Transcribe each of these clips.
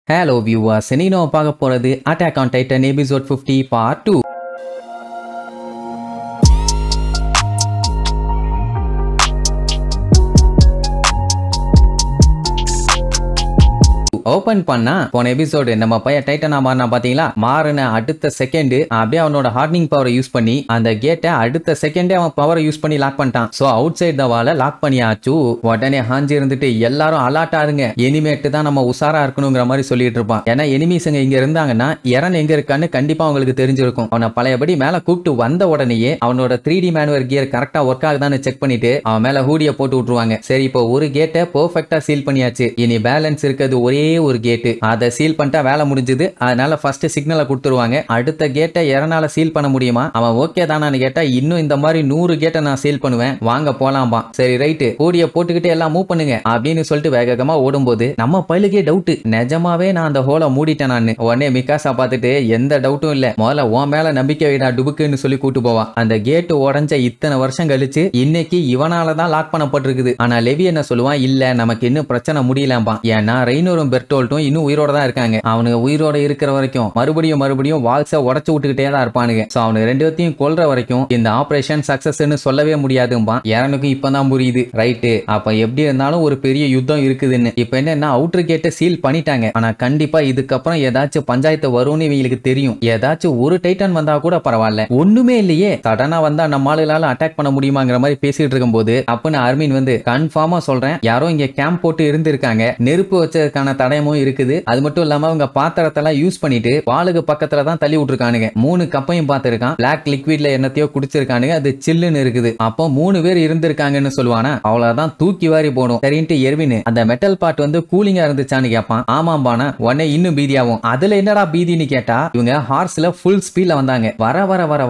Hello viewers, இன்னைக்கு நம்ம பார்க்க போறது Attack on Titan episode 50 part 2. Open பண்ணா போன எபிசோடு நம்ம பையன் டைட்டனா மாறினா பாத்தீங்களா, மாறின அடுத்த செகண்ட் அப்படியே அவனோட ஹார்டனிங் பவரை யூஸ் பண்ணி அந்த கேட்டை அடுத்த செகண்டே அவன் பவரை யூஸ் பண்ணி லாக் பண்ணிட்டான். சோ அவுட் சைட் த வால லாக் பண்ணியாச்சு. உடனே ஹாஞ்சி இருந்துட்டு எல்லாரும் அலர்ட் ஆகுங்க, எனிமேட்டு தான் நம்ம உசாரா இருக்கணுங்கிற மாதிரி சொல்லிட்டு இருப்பான். ஏன்னா எனிமீஸுங்க இங்க இருந்தாங்கன்னா எரன் எங்க இருக்கான்னு கண்டிப்பா அவங்களுக்கு தெரிஞ்சிருக்கும். அவனை பழையபடி மேல கூப்பிட்டு வந்த உடனேயே அவனோட 3D மேனுவர் கியர் கரெக்டா ஒர்க் ஆகுதான்னு செக் பண்ணிட்டு அவன் மேல ஹூடிய போட்டு விட்டுருவாங்க. சரி, இப்போ ஒரு கேட்டை பெர்ஃபெக்ட்டா சீல் பண்ணியாச்சு. இனி பேலன்ஸ் இருக்கிறது ஒரே ஒரு கேட். அதை சீல் பண்ணிட்டா வேலை முடிஞ்சது. அதனால ஃபர்ஸ்ட் சிக்னலை கொடுத்துருவாங்க. அடுத்த கேட்டை எரனால சீல் பண்ண முடியுமா? அவன் ஓகே தானான்னு கேட்டா இன்னும் இந்த மாதிரி 100 கேட்டை நான் சீல் பண்ணுவேன், வாங்க போலாம்பா. சரி ரைட்டு, கூடிய போட்டுக்கிட்டு எல்லாம் மூவ் பண்ணுங்க அப்படின்னு சொல்லிட்டு வேகமா ஓடும்போது நம்ம பையலுக்கே டவுட், நிஜமாவே நான் அந்த ஹோலை மூடிட்டேன் நான். உடனே மிகாசா பார்த்துட்டு எந்த டவுட்டும் இல்ல, முதல்ல உன் மேல நம்பிக்கை வைடா டுபுக்குன்னு சொல்லி கூட்டு போவா. அந்த கேட்டு உடஞ்ச இத்தனை வருஷம் கழிச்சு இன்னைக்கு இவனாலதான் லாக் பண்ணப்பட்டிருக்குது. ஆனா லெவி என்ன சொல்லுவான், இல்ல நமக்கு இன்னும் பிரச்சனை முடியலாம்பா. ஏன்னா ரெய்னரும் பெர்டோல்ட்டும் இன்னும் உயிரோட தான் இருக்காங்க. அவனுக்கு உயிரோட இருக்கிற வரைக்கும் மறுபடியும் வால்ஸை உடச்சு விட்டுக்கிட்டே தான் இருப்பானுங்க. சோ அவனுக்கு ரெண்டு பேர்த்தையும் கொல்ற வரைக்கும் இந்த ஆபரேஷன் சக்சஸ்ன்னு சொல்லவே முடியாதும்பா. யாருக்கும் இப்பதான் புரியுது. ரைட்டு, அப்ப எப்படி இருந்தாலும் ஒரு பெரிய யுத்தம் இருக்குதுன்னு. இப்ப என்னன்னா அவுட்டர் கேட்டை சீல் பண்ணிட்டாங்க. ஆனா கண்டிப்பா இதுக்கப்புறம் ஏதாச்சும் பஞ்சாயத்து வரும்னு இவங்களுக்கு தெரியும். ஏதாச்சும் ஒரு டைட்டன் வந்தா கூட பரவாயில்ல, ஒண்ணுமே இல்லையே, சடனா வந்தா நம்ம ஆளுகளால அட்டாக் பண்ண முடியுமாங்கிற மாதிரி பேசிட்டு இருக்கும் போது அப்பன்னு அர்மின் வந்து, கன்ஃபார்மா சொல்றேன், யாரோ இங்க கேம்ப் போட்டு இருந்திருக்காங்க, நெருப்பு வச்சதுக்கான தடயமும் இருக்குது. அது மட்டும் இல்லாம அவங்க பாத்திரத்தெல்லாம் யூஸ் பண்ணிட்டு வாளுக்கு பக்கத்துல தான் தள்ளி விட்டுருக்கானுங்க. 3 கப்பையும் பார்த்திருக்கான். பிளாக் லிக்விட்ல என்னத்தையோ குடிச்சிருக்கானுங்க, அது சில்லுன்னு இருக்குது. அப்போ 3 பேர் இருந்திருக்காங்கன்னு சொல்லுவானா, அவ்வளவுதான் தூக்கி வாரி போடும். சரின்ட்டு எர்வின் அந்த மெட்டல் பார்ட் வந்து கூலிங்கா இருந்துச்சான்னு கேட்பான். ஆமாம்பானா. உடனே இன்னும் பீதியாகும். அதுல என்னடா பீதின்னு கேட்டா, இவங்க ஹார்ஸ்ல ஃபுல் ஸ்பீட்ல வந்தாங்க. வர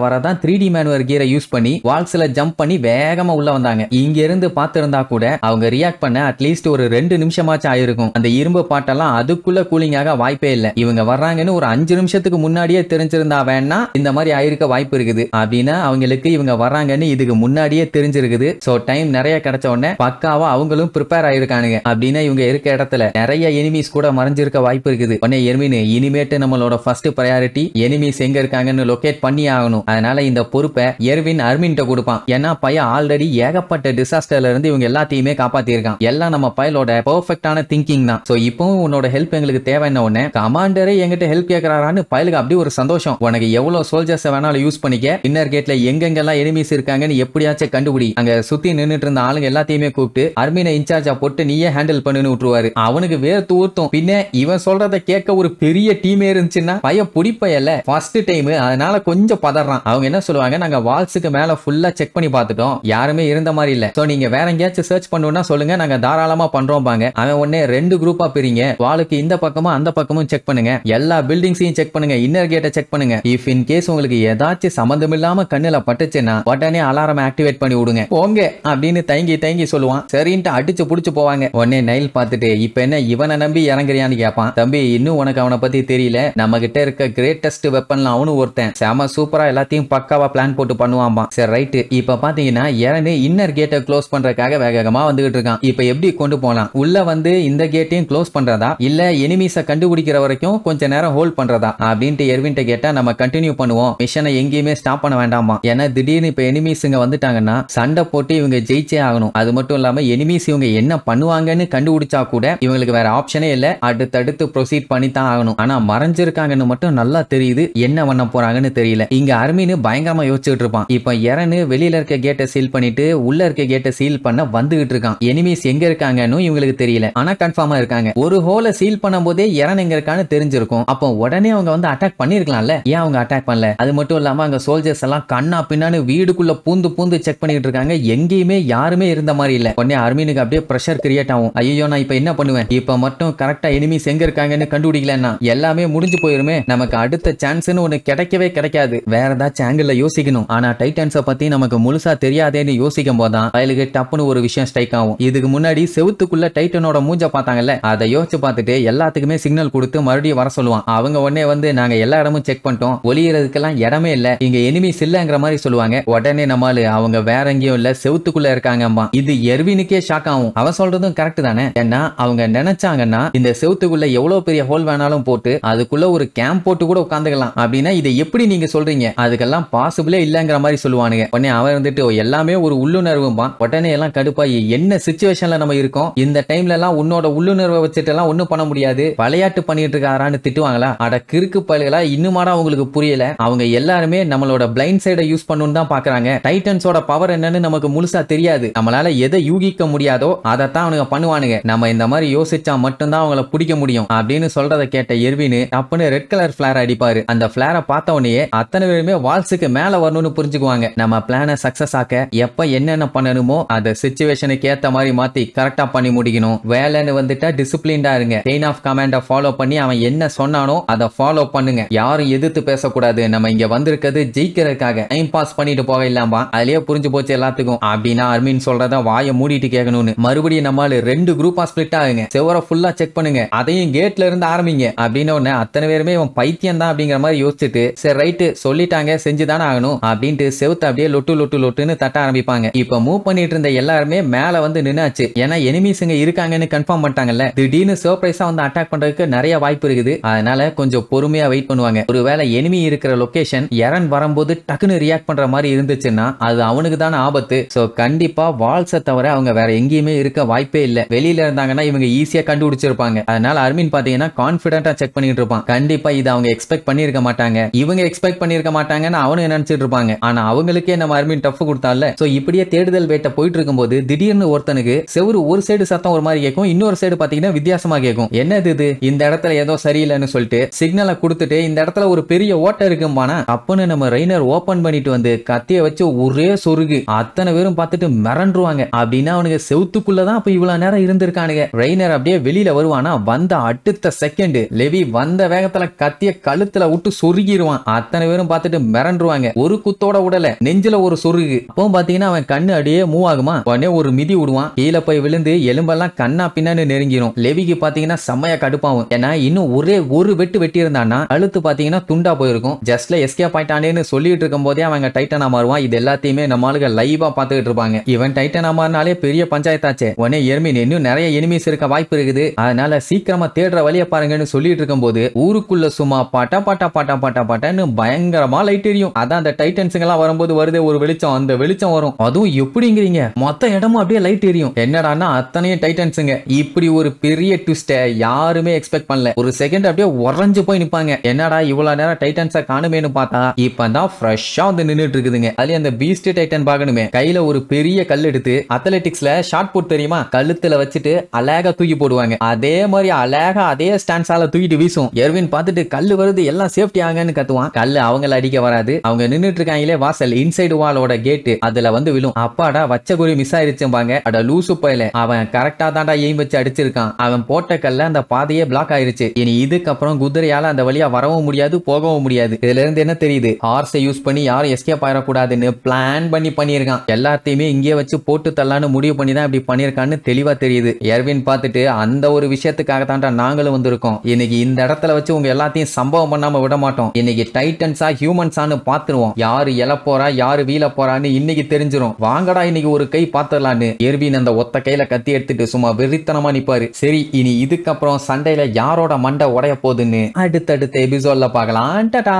3D மேனுவர் கியரை யூஸ் பண்ணி வால்ஸ்ல ஜம்ப் பண்ணி வேகமா உள்ள வந்தாங்க. இங்க இருந்து பார்த்திருந்தா கூட அவங்க ரியாக்ட் பண்ண அட்லீஸ்ட் ஒரு 2 நிமிஷமாச்சும் ஆயிருக்கும். அந்த இரும்பு பாட்டெல்லாம் அதுக்குள்ள கூலிங்காக வாய்ப்பே இல்ல. இவங்க வர்றாங்கன்னு ஒரு 5 நிமிஷத்துக்கு முன்னாடியே தெரிஞ்சிருந்தா வேணா இந்த மாதிரி ஆயிருக்க வாய்ப்பு இருக்குது. அப்படின்னா அவங்களுக்கு இவங்க வர்றாங்கன்னு இதுக்கு முன்னாடியே தெரிஞ்சிருக்குது. சோ டைம் நிறைய கிடைச்ச உடனே பக்காவா அவங்களும் ப்ரிப்பேர் ஆயிருக்கானுங்க. அப்படின்னா இவங்க இருக்க இடத்துல நிறைய எனிமீஸ் கூட மறைஞ்சிருக்க வாய்ப்பு இருக்குது. உடனே எர்மின், இனிமேட்டு நம்மளோட ஃபர்ஸ்ட் பிரையாரிட்டி எனிமீஸ் எங்க இருக்காங்கன்னு லொகேட் பண்ணி ஆகணும். அதனால இந்த பொறுப்பை எர்வின் அர்மின்ட்ட கொடுப்பான். ஏன்னா பையன் ஆல்ரெடி ஏகப்பட்ட டிசாஸ்டர்ல இருந்து இவங்க எல்லாத்தையுமே காப்பாத்திருக்கான். எல்லாம் நம்ம பையலோட பெர்ஃபெக்ட்டான திங்கிங் தான். சோ இப்பவும் உன்னோட ஹெல்ப் எங்களுக்கு தேவைன்ன உடனே கமாண்டரே எங்கிட்ட ஹெல்ப் கேட்கறாரான்னு பயலுக்கு அப்படி ஒரு சந்தோஷம். உனக்கு எவ்வளவு சோல்ஜர்ஸ் வேணாலும் யூஸ் பண்ணிக்க, இன்னர் கேட்ல எங்கெங்கெல்லாம் எனிமீஸ் இருக்காங்கன்னு எப்படியாச்சும் கண்டுபிடி. அங்க சுத்தி நின்னுட்டு இருந்த ஆளுங்க எல்லாத்தையுமே கூப்பிட்டு அர்மினை இன்சார்ஜா போட்டு நீயே ஹேண்டில் பண்ணுன்னு விட்டுருவாரு. அவனுக்கு வேர்த்து ஊர்த்தும். பின்ன இவன் சொல்றத கேட்க ஒரு பெரிய டீமே இருந்துச்சுன்னா பையன் பிடிப்பையல்ல ஃபர்ஸ்ட் டைம், அதனால கொஞ்சம் பதறான். அவங்க என்ன சொல்லுவாங்க, நாங்க வால்ஸுக்கு மேல ஃபுல்லா செக் பண்ணி பார்த்துட்டோம், யாருமே இருந்த மாதிரி இல்ல. சோ நீங்க வேற எங்கேயாச்சும் சர்ச் பண்ணணும்னா சொல்லுங்க, நாங்க தாராளமா பண்றோம் பாங்க. அவன் உடனே 2 குரூப்பா பிரிங்க, வாளுக்கு இந்த பக்கமும் அந்த பக்கமும் செக் பண்ணுங்க, எல்லா பில்டிங்ஸையும் செக் பண்ணுங்க, இன்னர் கேட்டை செக் பண்ணுங்க. இஃப் இன் கேஸ் உங்களுக்கு ஏதாச்சும் சம்பந்தம் இல்லாம கண்ணுல பட்டுச்சுன்னா உடனே அலாரம் ஆக்டிவேட் பண்ணி விடுங்க போங்க அப்படின்னு தயங்கி சொல்லுவான். சரின்ட்டு அடிச்சு புடிச்சு போவாங்க. உடனே நைல் பார்த்துட்டு, இப்ப என்ன இவனை நம்பி இறங்குறியான்னு கேட்பான். தம்பி, இன்னும் உனக்கு அவனை பத்தி தெரியல, நம்ம கிட்ட இருக்க கிரேட்டஸ்ட் வெப்பன்ல அவனும் ஒருத்தன், செம சூப்பரா எல்லாத்தையும் பக்காவா பிளான் போட்டு பண்ணுவான்பா. சரி ரைட்டு, இப்ப பாத்தீங்கன்னா இறந்து இன்னர் கேட்டை க்ளோஸ் பண்றதுக்காக வேகமா வந்துகிட்டு இருக்கான். இப்ப எப்படி கொண்டு போலாம், உள்ள வந்து இந்த கேட்டையும் க்ளோஸ் பண்றதா இல்ல எனிமீஸை கண்டுபிடிக்கிற வரைக்கும் கொஞ்ச நேரம் ஹோல்ட் பண்றதா அப்படின்ட்டு எர்வின்ட்ட கேட்டா, நம்ம கண்டினியூ பண்ணுவோம், மிஷனை எங்கேயுமே ஸ்டாப் பண்ண வேண்டாமா. ஏன்னா திடீர்னு இப்ப எனிமீஸுங்க வந்துட்டாங்கன்னா சண்டை போட்டு இவங்க ஜெயிச்சே ஆகணும். அது மட்டும் இல்லாம எனிமீஸ் இவங்க என்ன பண்ணுவாங்கன்னு கண்டுபிடிச்சா கூட இவங்களுக்கு வேற ஆப்ஷனே இல்ல, அடுத்தடுத்து ப்ரொசீட் பண்ணி தான் ஆகணும். ஆனா மறைஞ்சிருக்காங்கன்னு மட்டும் நல்லா தெரியுது, என்ன பண்ண போறாங்கன்னு தெரியல. இங்க அர்மின் பயங்கரமா யோசிச்சுட்டு இருப்பான். இப்ப எரனு வெளியில இருக்க கேட்டை சீல் பண்ணிட்டு உள்ள இருக்க கேட்டை சீல் பண்ண வந்துகிட்டு இருக்கான். எனிமீஸ் எங்க இருக்காங்கன்னு இவங்களுக்கு தெரியல, ஆனா கன்ஃபார்மா இருக்காங்க. ஒரு ஹோலை சீல் பண்ணும் போதே எரன் எங்க இருக்கான்னு தெரிஞ்சிருக்கும். அப்போ உடனே அவங்க வந்து அட்டாக் பண்ணிருக்கலாம்ல, ஏன் அவங்க அட்டாக் பண்ணல? அது மட்டும் இல்லாம அங்க சோல்ஜர்ஸ் எல்லாம் கண்ணா பின்னான்னு வீடுக்குள்ள பூந்து செக் பண்ணிட்டு இருக்காங்க, எங்கேயுமே யாருமே இருந்த மாதிரி இல்ல. உடனே அர்மினுக்கு அப்படியே பிரஷர் கிரியேட் ஆகும். ஐயோ நான் இப்ப என்ன பண்ணுவேன், இப்ப மட்டும் கரெக்டா எனிமீஸ் எங்க இருக்காங்கன்னு கண்டுபிடிக்கலன்னா எல்லாமே முடிஞ்சு போயிருமே, நமக்கு அடுத்த சான்ஸ்னு ஒண்ணு கிடைக்கவே கிடைக்காது. வேற ஏதாச்சும் ஆங்கிள் யோசிக்கணும். ஆனா டைட்டன்ஸை பத்தி நமக்கு முழுசா தெரியாதேன்னு யோசிக்கும் போதான் பயலுக்கு டப்புன்னு ஒரு விஷயம் ஸ்ட்ரைக் ஆகும். இதுக்கு முன்னாடி செவுத்துக்குள்ள டைட்டனோட மூஞ்ச பார்த்தாங்கல்ல, அதை யோசிச்ச யோசிச்சு பார்த்துட்டு எல்லாத்துக்குமே சிக்னல் கொடுத்து மறுபடியும் வர சொல்லுவான். அவங்க உடனே வந்து நாங்க எல்லா இடமும் செக் பண்ணிட்டோம், ஒளியறதுக்கெல்லாம் இடமே இல்ல, இங்க எனிமீஸ் இல்லங்கிற மாதிரி சொல்லுவாங்க. உடனே நம்மால அவங்க வேற எங்கேயும் இல்ல, செவுத்துக்குள்ள இருக்காங்கம்பா. இது எர்வினுக்கே ஷாக் ஆகும். அவன் சொல்றதும் கரெக்ட் தானே. ஏன்னா அவங்க நினைச்சாங்கன்னா இந்த செவுத்துக்குள்ள எவ்வளவு பெரிய ஹோல் வேணாலும் போட்டு அதுக்குள்ள ஒரு கேம்ப் போட்டு கூட உட்காந்துக்கலாம். அப்படின்னா இதை எப்படி நீங்க சொல்றீங்க, அதுக்கெல்லாம் பாசிபிளே இல்லங்கிற மாதிரி சொல்லுவானுங்க. உடனே அவன் இருந்துட்டு எல்லாமே ஒரு உள்ளுணர்வும்பா. உடனே எல்லாம் கடுப்பாயி என்ன சிச்சுவேஷன்ல நம்ம இருக்கோம், இந்த டைம்ல எல்லாம் உன்னோட உள்ளுணர்வை வச்சுட்டு எல்லாம் ஒண்ணும் பண்ண முடியாது, விளையாட்டு பண்ணிட்டு இருக்காரான்னு திட்டுவாங்களா. அட கிறுக்கு பயலுகளா, இன்னுமாடா உங்களுக்கு புரியல. அவங்க எல்லாருமே நம்மளோட பிளைண்ட் சைடை யூஸ் பண்ணணும்னு தான் பாக்குறாங்க. டைட்டன்ஸோட பவர் என்னன்னு நமக்கு முழுசா தெரியாது, நம்மளால எதை யூகிக்க முடியாதோ அதைத்தான் அவனுங்க பண்ணுவானுங்க. நம்ம இந்த மாதிரி யோசிச்சா மட்டும்தான் அவங்கள பிடிக்க முடியும் அப்படின்னு சொல்றதை கேட்ட எர்வின் அப்பன்னு ரெட் கலர் ஃபிளேர் அடிப்பாரு. அந்த ஃபிளேரை பார்த்த உடனே அத்தனை பேருமே வால்ஸுக்கு மேல வரணும்னு புரிஞ்சுக்குவாங்க. நம்ம பிளானை சக்சஸ் ஆக்க எப்ப என்னென்ன பண்ணணுமோ அதை சிச்சுவேஷனுக்கு ஏத்த மாதிரி மாத்தி கரெக்டா பண்ணி முடிக்கணும். வேலைன்னு வந்துட்டா டிசிப்ளின்டா இருங்க, செயின் ஆஃப் கமாண்ட ஃபாலோ பண்ணி அவன் என்ன சொன்னானோ அதை ஃபாலோ பண்ணுங்க, யாரும் எதிர்த்து பேசக்கூடாது. நம்ம இங்க வந்திருக்கிறது ஜெயிக்கிறதுக்காக, டைம் பாஸ் பண்ணிட்டு போக இல்லாமா. அதுலயே புரிஞ்சு போச்சு எல்லாத்துக்கும். அப்படின்னா அர்மின் சொல்றத வாயை மூடிட்டு கேட்கணும்னு. மறுபடியும் நம்மால 2 குரூப்பா ஸ்பிளிட் ஆகுங்க, செவரை ஃபுல்லா செக் பண்ணுங்க, அதையும் கேட்ல இருந்து ஆரம்பிங்க அப்படின்னு உடனே அத்தனை பேருமே இவன் பைத்தியம் தான் அப்படிங்கிற மாதிரி யோசிச்சுட்டு சரி ரைட்டு சொல்லிட்டாங்க செஞ்சுதானே ஆகணும் அப்படின்ட்டு செவுத்த அப்படியே லொட்டு லொட்டு லொட்டுன்னு தட்ட ஆரம்பிப்பாங்க. இப்ப மூவ் பண்ணிட்டு இருந்த எல்லாருமே மேல வந்து நின்னாச்சு. ஏன்னா எனிமீஸ்ங்க இருக்காங்கன்னு கன்ஃபார்ம் பண்ணிட்டாங்கல்ல. திடீர்னு சர்ப்ரைஸா வந்து அட்டாக் பண்றதுக்கு நிறைய வாய்ப்பு இருக்குது. அதனால கொஞ்சம் பொறுமையா வெயிட் பண்ணுவாங்க. ஒருவேளை எனிமி இருக்கிற லொகேஷன் எரன் வரும்போது டக்குன்னு ரியாக்ட் பண்ற மாதிரி இருந்துச்சுன்னா அது அவனுக்கு தான ஆபத்து. சோ கண்டிப்பா வால்ஸை தவிர அவங்க வேற எங்கேயுமே இருக்க வாய்ப்பே இல்ல. வெளியில இருந்தாங்கன்னா இவங்க ஈஸியா கண்டுபிடிச்சிருப்பாங்க. அதனால அர்மின் பாத்தீங்கன்னா கான்பிடென்ட்டா செக் பண்ணிட்டு இருப்பான். கண்டிப்பா இது அவங்க எக்ஸ்பெக்ட் பண்ணிருக்க மாட்டாங்க, இவங்க எக்ஸ்பெக்ட் பண்ணிருக்க மாட்டாங்கன்னு அவனு நினைச்சிட்டு இருப்பாங்க. ஆனா அவங்களுக்கே நம்ம அர்மின் டஃப் கொடுத்தால. சோ இப்படியே தேடுதல் வேட்டை போயிட்டு இருக்கும்போது திடீர்னு ஒருத்தனுக்கு செவுரு ஒரு சைடு சத்தம் ஒரு மாதிரி கேட்கும், இன்னொரு சைடு பாத்தீங்கன்னா வித்தியாசமா கேட்கும். என்னது இது, இந்த இடத்துல ஏதோ சரியில்லைன்னு சொல்லிட்டு சிக்னலை கொடுத்துட்டு இந்த இடத்துல ஒரு பெரிய ஓட்டை இருக்கும்பானா. அப்பன்னு நம்ம ரெய்னர் ஓபன் பண்ணிட்டு வந்து கத்திய வச்சு ஒரே சொருகு. அத்தனை பேரும் பார்த்துட்டு மிரண்டுருவாங்க. அப்படின்னா அவனுக்கு செவுத்துக்குள்ளதான் அப்ப இவ்வளவு நேரம் இருந்திருக்கானுங்க. ரெய்னர் அப்படியே வெளியில வருவானா, வந்த அடுத்த செகண்ட் லெவி வந்த வேகத்துல கத்திய கழுத்துல விட்டு சொருகிடுவான். அத்தனை பேரும் பார்த்துட்டு மிரண்டுருவாங்க. ஒரு குத்தோட உடல நெஞ்சில ஒரு சொருகு. அப்போ பாத்தீங்கன்னா அவன் கண்ணு அப்படியே மூவ் ஆகுமா, உடனே ஒரு மிதி விடுவான், கீழே போய் விழுந்து எலும்பெல்லாம் கண்ணா பின்னான்னு நெருங்கிரும். லெவிக்கு பாத்தீங்கன்னா செம்மையா கடுப்பாகும். ஏன்னா இன்னும் ஒரே ஒரு வெட்டு வெட்டி இருந்தான்னா அழுத்து பாத்தீங்கன்னா துண்டா போயிருக்கும். ஜஸ்ட்ல எஸ்கேப் ஆயிட்டானேன்னு சொல்லிட்டு இருக்கும் போதே அவங்க டைட்டனா மாறுவான். இது எல்லாத்தையுமே நம்ம ஆளுங்க லைவா பாத்துக்கிட்டு இருப்பாங்க. இவன் டைட்டனா மாறினாலே பெரிய பஞ்சாயத்தாச்சே. உடனே எர்மின் இன்னும் நிறைய எனிமீஸ் இருக்க வாய்ப்பு இருக்குது, அதனால சீக்கிரமா தேடுற வழியை பாருங்கன்னு சொல்லிட்டு இருக்கும் போது ஊருக்குள்ள சும்மா பாட்டா பாட்டா பாட்டா பாட்டா பாட்டான்னு பயங்கரமா லைட் எரியும். அதான் அந்த டைட்டன்ஸுங்க எல்லாம் வரும்போது வருது ஒரு வெளிச்சம், அந்த வெளிச்சம் வரும். அதுவும் எப்படிங்கிறீங்க, மொத்த இடமும் அப்படியே லைட் எரியும். என்னடான்னா அத்தனையும் டைட்டன்ஸுங்க. இப்படி ஒரு பெரிய ட்விஸ்ட யாருமே எக்ஸ்பெக்ட் பண்ணல. ஒரு செகண்ட் அப்படியே உறைஞ்சு போய் நிப்பாங்க. என்னடா இவ்வளவு நேரம் டைட்டன்ஸ காணுமேனு பார்த்தா இப்பதான் ஃப்ரெஷ்ஷா வந்து நின்னுட்டு இருக்குதுங்க. அதுல அந்த பீஸ்ட் டைட்டன் பார்க்கணுமே, கையில ஒரு பெரிய கல் எடுத்து அத்லெட்டிக்ஸ்ல ஷார்ட் புட் தெரியுமா, கழுத்துல வச்சுட்டு அழகா தூக்கி போடுவாங்க. அதே மாதிரி அழகா அதே ஸ்டான்ஸால தூக்கிட்டு வீசும். எர்வின் பார்த்துட்டு கல்லு வருது எல்லாம் சேஃப்டி ஆங்கன்னு கத்துவான். கல்லு அவங்கள அடிக்க வராது. அவங்க நின்னுட்டு இருக்காங்களே வாசல் இன்சைடு வாலோட கேட், அதுல வந்து விழும். அப்பாடா வச்ச குறி மிஸ் ஆயிருச்சும்பாங்க. அட லூசு பயல, அவன் கரெக்டா தாண்டா எய்ம் வச்சு அடிச்சிருக்கான். அவன் போட்ட கல்ல அந்த பாதையே பிளாக் ஆயிருச்சு. இனி இதுக்கப்புறம் குதிரையால அந்த வழியா வரவும் முடியாது போகவும் முடியாது. இதுல இருந்து என்ன தெரியுது, ஹார்ஸை யூஸ் பண்ணி யாரும் எஸ்கேப் ஆயிடக்கூடாதுன்னு பிளான் பண்ணிருக்கான். எல்லாத்தையுமே இங்கே வச்சு போட்டு தள்ளான்னு முடிவு பண்ணி தான் இப்படி பண்ணிருக்கான்னு தெளிவா தெரியுது. எர்வின் பார்த்துட்டு அந்த ஒரு விஷயத்துக்காக தாண்டா நாங்களும் வந்திருக்கோம். இன்னைக்கு இந்த இடத்துல வச்சு உங்க எல்லாத்தையும் சம்பவம் பண்ணாம விட மாட்டோம். இன்னைக்கு டைட்டன்ஸா ஹியூமன்ஸான்னு பாத்துருவோம். யாரு எழ போறா யாரு வீழ போறான்னு இன்னைக்கு தெரிஞ்சிரும். வாங்கடா இன்னைக்கு ஒரு கை பாத்துடலான்னு எர்வின் அந்த ஒத்த கையில கத்தி எடுத்துட்டு சும்மா வெறித்தனமா நிப்பாரு. சரி இனி இதுக்கப்புறம் சண்டையில யாரோட மண்டை உடைய போகுதுன்னு அடுத்தடுத்த எபிசோட்ல பார்க்கலாம். டாடா.